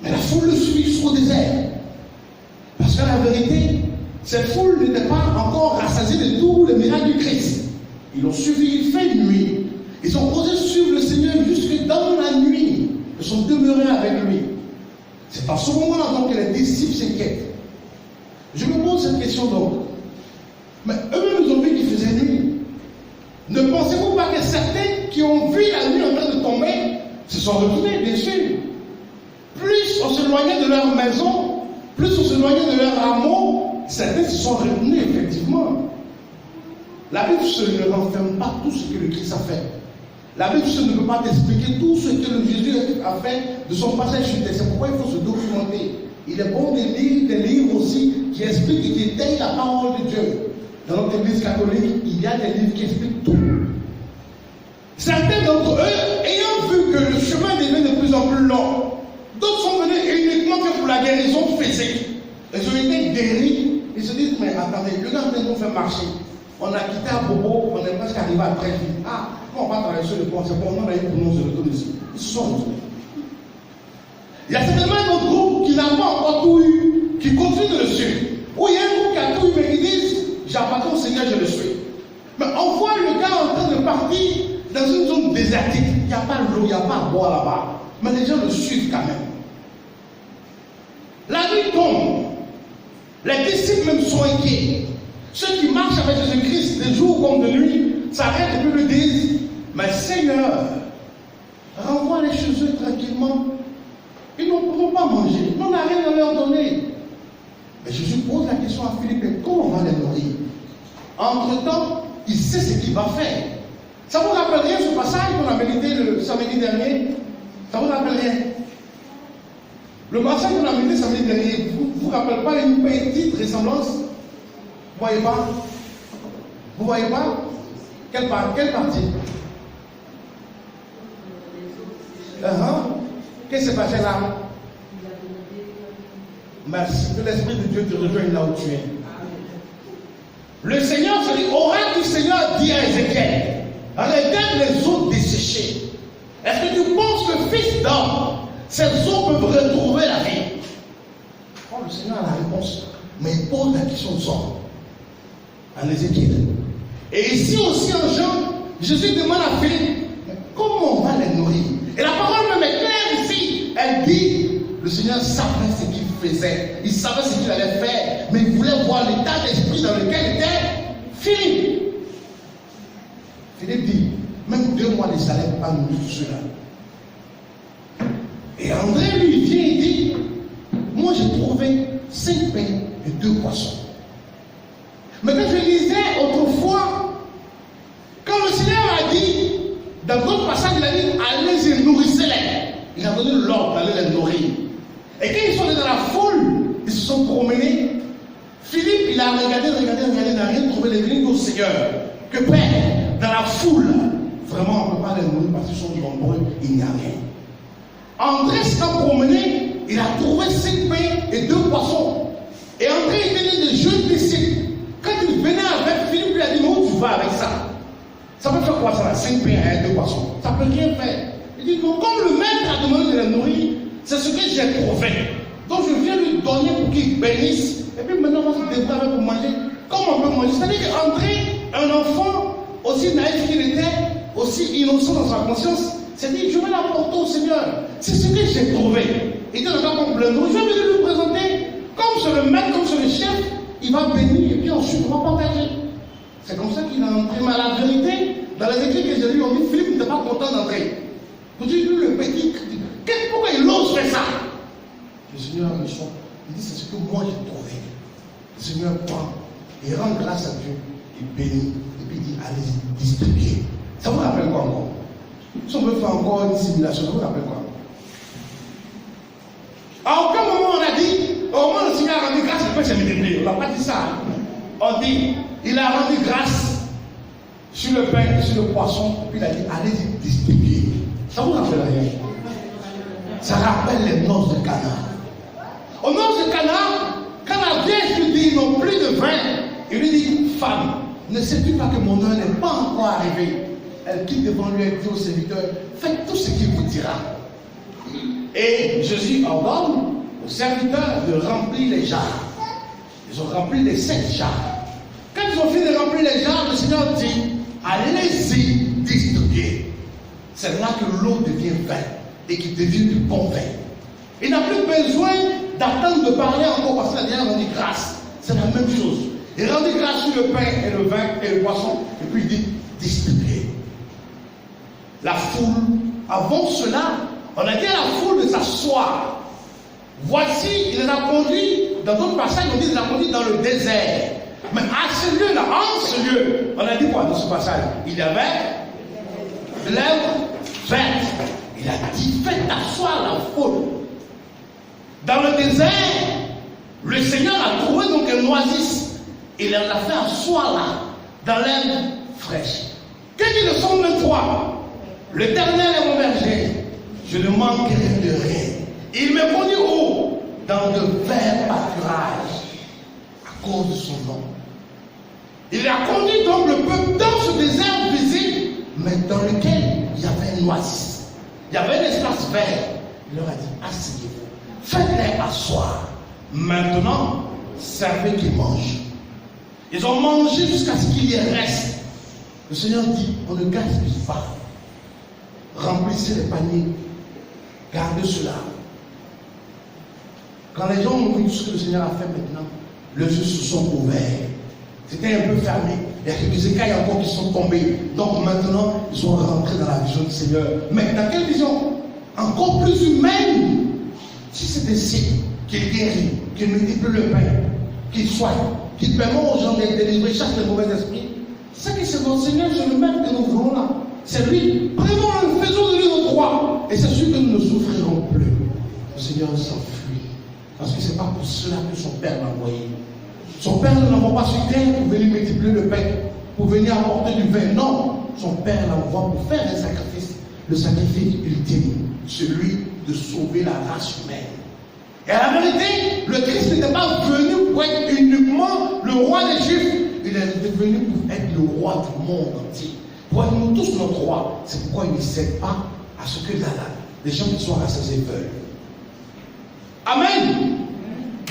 Mais la foule le suivit jusqu'au désert. Parce que la vérité, cette foule n'était pas encore rassasiée de tous les miracles du Christ. Ils l'ont suivi, il fait nuit. Ils ont osé suivre le Seigneur jusque dans la nuit. Ils sont demeurés avec lui. C'est à ce moment-là donc que les disciples s'inquiètent. Je me pose cette question donc. Mais eux-mêmes, ils ont vu qu'il faisait nuit. Ne pensez-vous pas que certains qui ont vu la nuit en train de tomber se sont retournés, bien sûr. Plus on s'éloignait de leur maison, plus on s'éloignait de leur hameau, certains se sont retenus, effectivement. La Bible ne renferme pas tout ce que le Christ a fait. La Bible ne peut pas t'expliquer tout ce que le Jésus a fait de son passage sur terre. C'est pourquoi il faut se documenter. Il est bon de lire des livres aussi qui expliquent et qui étayent la parole de Dieu. Dans notre église catholique, il y a des livres qui expliquent tout. Certains d'entre eux, ayant vu que le chemin devenait de plus en plus long, d'autres sont venus uniquement que pour la guérison physique. Ils ont été guéris. Ils se disent, mais attendez, le gars nous fait marcher. On a quitté à Bobo, on est presque arrivé à Tréville. Ah, on va traverser le pont, c'est bon, on a eu pour nous se retourner ici. Ils se sont retournés. Il y a certainement un autre groupe qui n'a pas encore tout eu, qui continue de le suivre. Ou il y a un groupe qui a tout eu, mais qui disent, j'appartiens au Seigneur, je le suis. Mais on voit le gars en train de partir dans une zone désertique. Il n'y a pas d'eau, il n'y a pas à boire là-bas. Mais les gens le suivent quand même. La nuit tombe. Les disciples même sont inquiets. Ceux qui marchent avec Jésus-Christ de jour comme de nuit s'arrêtent et puis lui disent, mais Seigneur, renvoie-les chez eux tranquillement. Ils ne pourront pas manger. On n'a rien à leur donner. Mais Jésus pose la question à Philippe, mais comment on va les nourrir? Entre-temps, il sait ce qu'il va faire. Ça vous rappelle rien ce passage qu'on a médité le samedi dernier? Ça vous rappelle rien? Le passage qu'on a médité samedi dernier, vous rappelez pas une petite ressemblance? Vous voyez pas? Vous voyez pas? Quelle partie? Qu'est-ce qui s'est passé là? Merci. Que l'Esprit de Dieu te rejoigne là où tu es. Le Seigneur, ça dit, oracle du Seigneur dit à Ézéchiel, regarde les eaux desséchées. Est-ce que tu penses que fils d'homme, ces eaux peuvent retrouver la vie? Oh, le Seigneur a la réponse. Mais il pose la question de son en Ézéchiel. Et ici aussi en Jean, Jésus demande à Philippe, mais comment on va les nourrir? Et la parole même est claire ici. Elle dit, le Seigneur savait ce qu'il faisait. Il savait ce qu'il allait faire. Mais il voulait voir l'état d'esprit dans lequel était Philippe. Philippe dit, même 2 mois de salaire ne pas nourrir tout cela. Et André lui vient et dit, moi j'ai trouvé 5 pains et 2 poissons. Mais quand je lisais autrefois, quand le Seigneur a dit, dans d'autres passages, il a dit, allez et nourrissez-les. Il a donné l'ordre d'aller les nourrir. Et quand ils sont allés dans la foule, ils se sont promenés. Philippe, il a regardé, il n'a rien trouvé. Il est venu au Seigneur. Que Père, dans la foule, vraiment, on ne peut pas les nourrir parce qu'ils sont nombreux, il n'y a rien. André s'est promené, il a trouvé 5 pains et 2 poissons. Et André était des jeunes disciples. Quand il venait avec Philippe, il lui a dit, mais où tu vas avec ça? Ça peut faire quoi ça, 5 pains et 2 poissons? Ça ne peut rien faire. Il dit, non, comme le maître a demandé de les nourrir, c'est ce que j'ai trouvé. Donc je viens lui donner pour qu'il bénisse. Et puis maintenant, on va se débrouiller pour manger. Comme on peut manger. C'est-à-dire qu'André, un enfant, aussi naïf qu'il était, aussi innocent dans sa conscience, s'est dit, je vais l'apporter au Seigneur. C'est ce que j'ai trouvé. Il était d'accord comme le nourrir. Je vais venir lui présenter. Comme c'est le maître, comme c'est le chef, il va bénir et puis ensuite on va partager. C'est comme ça qu'il a entré. Mais la vérité, dans les écrits que j'ai lus, on dit Philippe n'était pas content d'entrer. Vous dites, lui, le petit, pourquoi il ose faire ça? Le Seigneur a méchant. Il dit, c'est ce que moi j'ai trouvé. Le Seigneur prend, il rend grâce à Dieu, il bénit, et puis il dit, allez-y, distribuez. Ça vous rappelle quoi encore? Si on veut faire encore une simulation, ça vous rappelle quoi? À aucun moment on a dit, au moment où le Seigneur a rendu grâce, il peut se multiplier. On n'a pas dit ça. On dit, il a rendu grâce sur le pain et sur le poisson, et puis il a dit, allez-y, distribuez. Ça vous rappelle rien? Ça rappelle les noces de Cana. Aux noces de Cana, quand la vierge lui dit, ils n'ont plus de vin, il lui dit, femme, ne sais-tu pas que mon heure n'est pas encore arrivée? Elle quitte devant lui et dit au serviteur, faites tout ce qu'il vous dira. Et Jésus ordonne aux serviteurs de remplir les jarres. Ils ont rempli les 7 jarres. Quand ils ont fini de remplir les jarres, le Seigneur dit, allez-y distribuer. C'est là que l'eau devient vin et qu'il devient du bon vin. Il n'a plus besoin d'attendre de parler encore parce qu'il a déjà rendu grâce. C'est la même chose. Il rendit grâce sur le pain et le vin et le poisson et puis il dit distribuer. La foule, avant cela, on a dit à la foule de s'asseoir. Voici, il les a conduits, dans d'autres passages, on dit qu'il les a conduits dans le désert. Mais à ce lieu-là, en ce lieu, on a dit quoi dans ce passage? Il y avait de l'herbe verte. Il a dit, faites asseoir la foule. Dans le désert, le Seigneur a trouvé donc un oasis. Il les a fait asseoir là, dans l'herbe fraîche. Que dit le psaume 23? L'Éternel est mon berger, je ne manquerai de rien. Il me conduit où? Dans de verts pâturages, à cause de son nom. Il a conduit donc le peuple dans ce désert visible, mais dans lequel il y avait un oasis. Il y avait un espace vert. Il leur a dit, asseyez-vous, faites-les asseoir. Maintenant, servez qu'ils mangent. Ils ont mangé jusqu'à ce qu'il y reste. Le Seigneur dit, on ne gaspille pas. Remplissez les paniers. Gardez cela. Quand les gens ont vu ce que le Seigneur a fait maintenant, les yeux se sont ouverts. C'était un peu fermé. Il y a quelques écailles encore qui sont tombés. Donc maintenant, ils sont rentrés dans la vision du Seigneur. Mais dans quelle vision? Encore plus humaine. Si c'est des signes qu'il guérit, qu'il multiplie le pain, qu'il soigne, qu'il permet aux gens d'être délivrés, chasse les mauvais esprits, c'est que c'est notre Seigneur, c'est le même que nous voulons là. C'est lui. Prenons-le, faisons de lui notre roi. Et c'est sûr que nous ne souffrirons plus. Le Seigneur s'enfuit. Parce que ce n'est pas pour cela que son Père l'a envoyé. Son Père ne l'envoie pas sur terre pour venir multiplier le pain, pour venir apporter du vin. Non, son Père l'envoie pour faire un sacrifice. Le sacrifice ultime, celui de sauver la race humaine. Et à la vérité, le Christ n'était pas venu pour être uniquement le roi des Juifs. Il est venu pour être le roi du monde entier. Pour être nous tous notre roi. C'est pourquoi il ne cède pas à ce que les gens qui sont rassasiés veulent. Amen.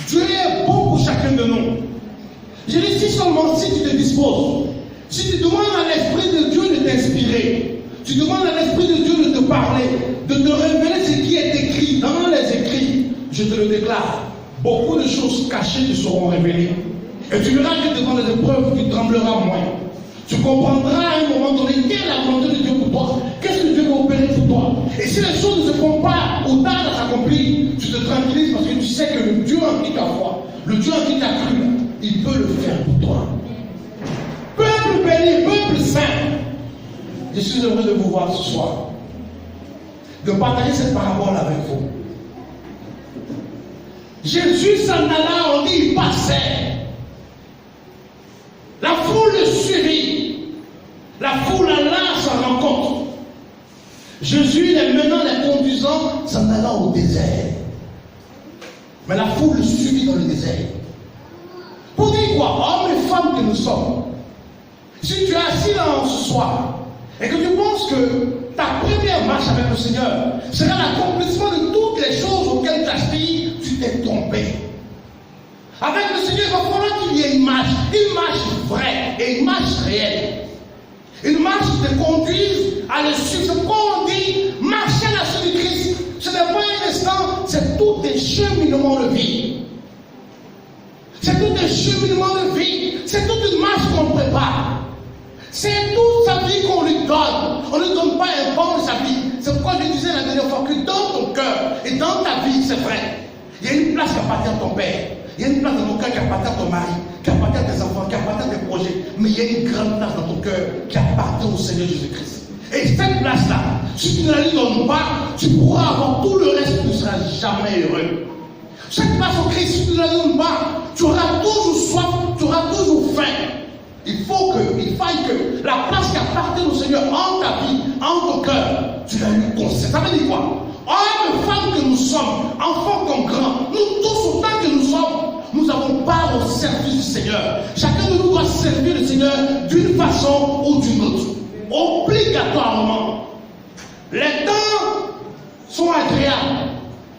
Dieu est bon pour chacun de nous. Je dis si seulement si tu te disposes, si tu demandes à l'Esprit de Dieu de t'inspirer, tu demandes à l'Esprit de Dieu de te parler, de te révéler ce qui est écrit dans les écrits, je te le déclare, beaucoup de choses cachées te seront révélées. Et tu verras que devant les épreuves, tu trembleras moins. Tu comprendras à un moment donné quelle est la volonté de Dieu pour toi, qu'est-ce que Dieu va opérer pour toi. Et si les choses ne se font pas au tard de s'accomplir, tu te tranquillises parce que tu sais que le Dieu en qui tu as foi, le Dieu en qui tu as cru, il peut le faire pour toi. Peuple béni, peuple saint, je suis heureux de vous voir ce soir, de partager cette parabole avec vous. Jésus s'en alla, on dit, il passait. La foule le suivit. La foule alla à sa rencontre. Jésus les menant, les conduisant, s'en allant au désert. Mais la foule le suivit dans le désert. Pour dire quoi? Hommes et femmes que nous sommes. Si tu es assis là ce soir et que tu penses que ta première marche avec le Seigneur sera l'accomplissement de toutes les choses auxquelles tu aspires, tu t'es trompé. Avec le Seigneur, il va falloir qu'il y ait une marche vraie et une marche réelle. Une marche qui te conduise à le suivre. C'est pourquoi on dit marcher à la suite du Christ. Ce n'est pas un instant, c'est tout un cheminement de vie. C'est tout un cheminement de vie. C'est toute une marche qu'on prépare. C'est toute sa vie qu'on lui donne. On ne lui donne pas un pan de sa vie. C'est pourquoi je disais la dernière fois que dans ton cœur et dans ta vie, c'est vrai, il y a une place qui appartient à ton père. Il y a une place dans ton cœur qui appartient à ton mari, qui appartient à tes enfants, qui appartient à tes projets. Mais il y a une grande place dans ton cœur qui appartient au Seigneur Jésus-Christ. Et cette place-là, si tu ne la lui donnes pas, tu pourras avoir tout le reste, tu ne seras jamais heureux. Cette place au Christ, si tu ne la donnes pas, tu auras toujours soif, tu auras toujours faim. Il faille que la place qui appartient au Seigneur en ta vie, en ton cœur, tu la lui concèdes. Ça veut dire quoi? Hommes et femmes que nous sommes, enfants comme grands, nous tous autant que nous sommes, nous avons part au service du Seigneur. Chacun de nous doit servir le Seigneur d'une façon ou d'une autre. Obligatoirement. Les temps sont agréables.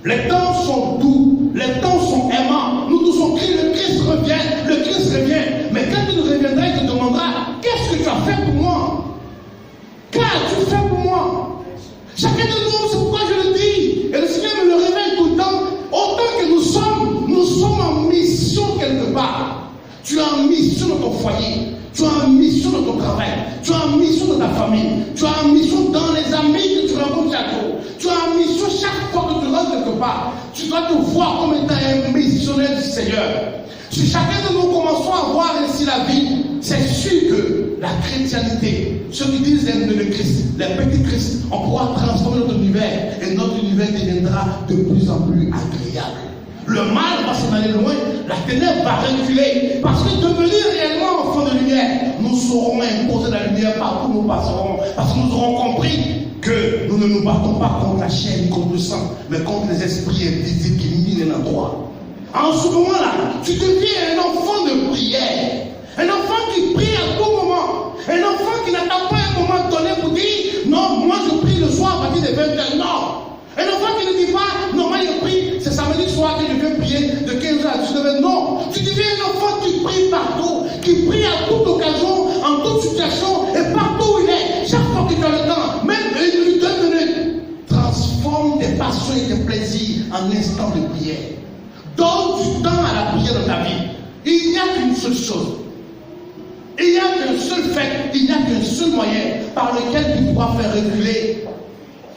Les temps sont doux, les temps sont aimants. Nous tous on crie, le Christ revient, le Christ revient. Mais quand il reviendra, il te demandera, qu'est-ce que tu as fait pour moi? Qu'as-tu fait pour moi? Chacun de nous, c'est pourquoi je le dis. Et le Seigneur me le révèle tout le temps. Autant que nous sommes en mission quelque part. Tu es en mission dans ton foyer. Tu as une mission dans ton travail. Tu as une mission dans ta famille. Tu as une mission dans les amis que tu rencontres chaque jour. Tu as une mission chaque fois que tu rentres quelque part. Tu dois te voir comme étant un missionnaire du Seigneur. Si chacun de nous commençons à voir ainsi la vie, c'est sûr que la chrétienté, ceux qui disent le Christ, les petits Christ, on pourra transformer notre univers et notre univers deviendra de plus en plus agréable. Le mal va s'en aller loin, la ténèbre va reculer, parce que devenir réellement enfant de lumière, nous saurons imposer la lumière partout où nous passerons, parce que nous aurons compris que nous ne nous battons pas contre la chair ni contre le sang, mais contre les esprits invisibles qui minent l'endroit. En ce moment-là, tu deviens un enfant de prière, un enfant qui prie à tout moment, un enfant qui n'attend pas un moment donné pour dire non, moi je prie le soir à partir de 20h, non. Un enfant qui ne dit pas, non, moi je prie, c'est samedi soir que je viens prier de 15h à 19h. Non, tu deviens un enfant qui prie partout, qui prie à toute occasion, en toute situation, et partout où il est, chaque fois que tu as le temps, même une minute, 2 minutes, transforme tes passions et tes plaisirs en instant de prière. Donne du temps à la prière dans ta vie. Il n'y a qu'une seule chose. Il n'y a qu'un seul fait, il n'y a qu'un seul moyen par lequel tu pourras faire reculer,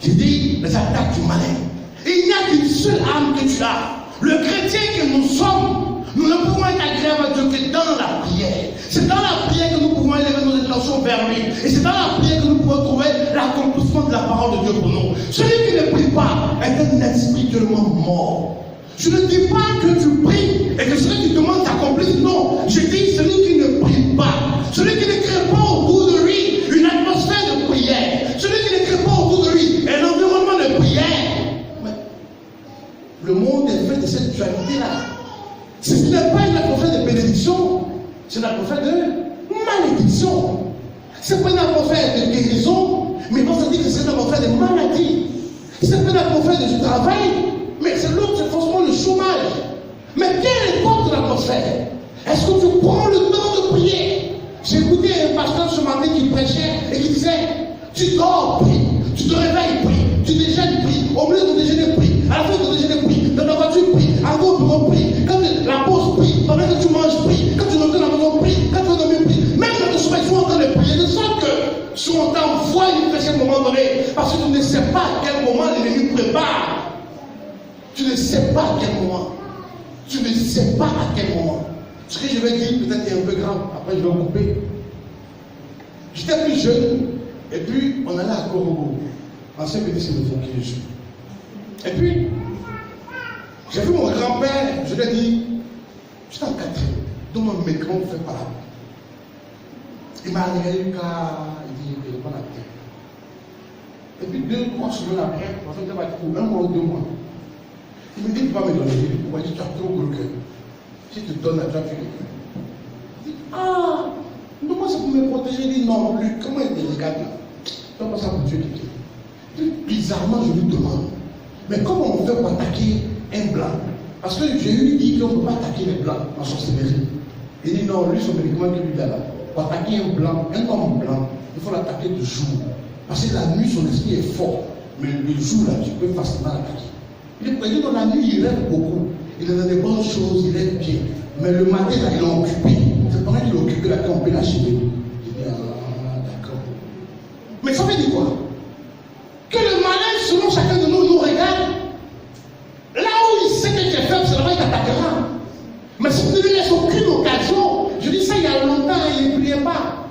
je dis, les attaques du malin. Il n'y a qu'une seule âme que tu as. Le chrétien que nous sommes, nous ne pouvons être agréables à Dieu que dans la prière. C'est dans la prière que nous pouvons élever nos intentions vers lui. Et c'est dans la prière que nous pouvons trouver l'accomplissement de la parole de Dieu pour nous. Celui qui ne prie pas est un être spirituellement mort. Je ne dis pas que tu pries et que celui qui demande t'accomplisse. Non, je dis celui qui ne prie pas. Celui qui ne crée pas autour de lui une atmosphère de prière. Celui qui ne crée pas autour de lui un environnement de prière. Mais le monde est fait de cette dualité-là. Ce n'est pas une atmosphère de bénédiction, c'est une atmosphère de malédiction. Ce n'est pas une atmosphère de guérison, mais on se dit que c'est une atmosphère de maladie. Ce n'est pas une atmosphère de travail, mais c'est l'autre, c'est forcément le chômage. Mais quelle est votre atmosphère? Est-ce que tu prends le temps de prier? J'ai écouté un pasteur ce matin qui prêchait et qui disait, tu dors, prie, tu te réveilles, prie, tu déjeunes, prie, au milieu de ton déjeuner, prie, à la fin de ton déjeuner, prie, dans ta voiture, prie, à ton bureau, prie, quand la pause, prie, pendant que tu manges, prie, quand tu rentres dans la maison, prie, quand tu vas dormir, prie, même dans ton sommeil, tu es en train de prier, de sorte que si on t'envoie une prêche à un moment donné, parce que tu ne sais pas à quel moment l'ennemi prépare. Tu ne sais pas à quel moment. Tu ne sais pas à quel moment. Ce que je vais dire peut-être est un peu grave. Après je vais couper. J'étais plus jeune. Et puis on allait à Korogo. Ancien ministre de Fond qui est jeune. Et puis j'ai vu mon grand-père. Je lui ai dit, j'étais en 4e. Donc mon mécran fait par là. Il m'a regardé le cas. Il dit, il n'est pas la tête. Et puis 2-3 semaines après, parce que ça va être pour 1 mois ou 2 mois. Il me dit, tu vas me donner. Je lui dis, pourquoi tu as trop gros cœur? Si tu donnes à toi, tu le cœur. Il dit, ah, non, moi c'est pour me protéger. Il dit, non, lui, comment il te regarde là? Donc, pas ça pour Dieu qui dit. Bizarrement, je lui demande, mais comment on fait pour attaquer un blanc? Parce que j'ai eu dit qu'on ne peut pas attaquer les blancs en sorcellerie. Il dit, non, lui, son médicament qui lui a là. Pour attaquer un blanc, un homme blanc, il faut l'attaquer de jour. Parce que la nuit, son esprit est fort. Mais le jour, là, tu peux facilement l'attaquer. Il est prévu dans la nuit, il rêve beaucoup. Il a des bonnes choses, il est bien. Mais le matin, là, il est occupé. C'est pendant qu'il est occupé là qu'on peut l'achever. Je dis, ah, d'accord. Mais ça veut dire quoi? Que le malin, selon chacun de nous, nous regarde. Là où il sait que tu es faible, c'est là-bas qu'il t'attaquera. Mais si tu ne lui laisses aucune occasion, je dis ça il y a longtemps, il ne priait pas.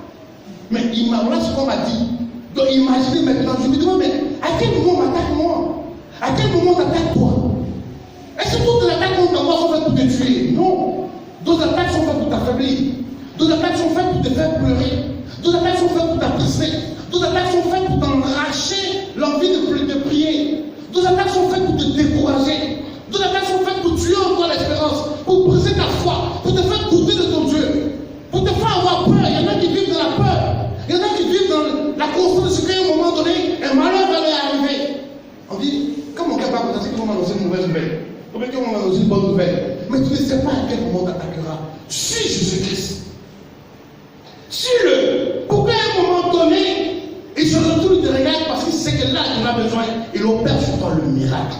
Mais il m'a, voilà ce qu'on m'a dit. Donc imaginez maintenant, je me demande, mais à quel moment on m'attaque moi? À quel moment on t'attaque toi? Est-ce que toutes les attaques qu'on t'envoie sont faites pour te tuer? Non. D'autres attaques sont faites pour t'affaiblir. D'autres attaques sont faites pour te faire pleurer. D'autres attaques sont faites pour t'attrister. D'autres attaques sont faites pour t'enracher l'envie de prier. D'autres attaques sont faites pour te décourager. D'autres attaques sont faites pour tuer encore l'espérance, pour briser ta foi, pour te faire douter de ton Dieu, pour te faire avoir peur. Il y en a qui vivent dans la peur. Il y en a qui vivent dans la constance qu'à un moment donné, un malheur va leur arriver. On dit, comme mon gars va passer, comment annoncer une mauvaise nouvelle. Au même moment, on a aussi une bonne nouvelle. Mais tu ne sais pas à quel moment t'attaquera. Suis Jésus-Christ. Suis-le. Pour qu'à un moment donné, il se retourne, il te regarde parce qu'il sait que là, tu en as besoin. Il opère sur toi le miracle.